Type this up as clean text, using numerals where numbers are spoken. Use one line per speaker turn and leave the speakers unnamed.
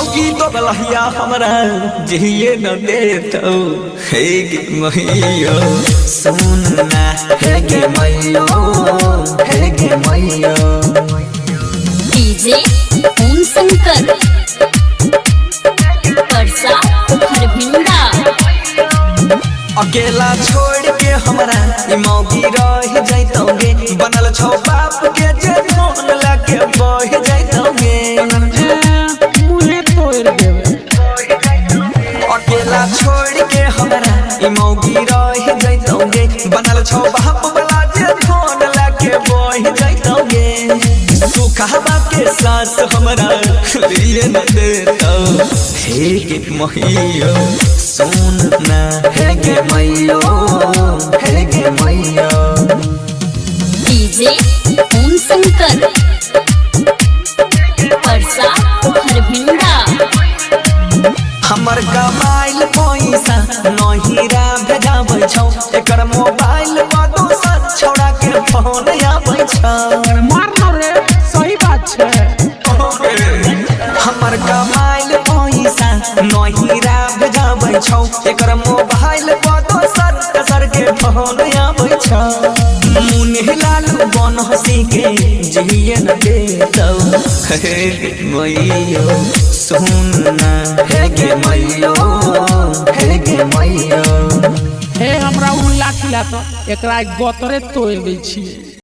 मौकी तो गलहिया हमरा जिए न देतो हे गे मैयो सुनना हे गे मैयो हे गे मैयो।
डीजे ओम शंकर परसा खरभिंडा।
अकेला छोड़ के हमरा ई मौगी रह जैतोगे बनल छौ बाप के जे धन लाके बह जैतोगे
मुहे तोड़ देवे।
अकेला छोड़ के हमरा ई मौगी रह जैतोगे बनल छौ बाप वाला जे धन लाके बह जैतोगे सुखहबा के सास हमरा लिए न देतो हे गे मैयो सुनना हे गे मैयो हे गे मैयो।
डीजे ओम शंकर परसा खरभिंडा।
हमर कमाइल पैसा नहिरा भेजाबै छौ एकर मोबाइल पर दोसर छौड़ा के फोन आबै छौ।
मार न रे सही बात छे।
हमर कमाइल पैसा नहिरा भेजाबै छौ एकर मोबाइल पर दोसर के फोन आबै छौ। मुन्ने लालू बन हंसी के जिए न देतौ हे गे मैयो सुनना हे गे मैयो हे गे मैयो।
हे हमरा उल्ला खिला तो एकरा गोतरे तोड़ दै छी।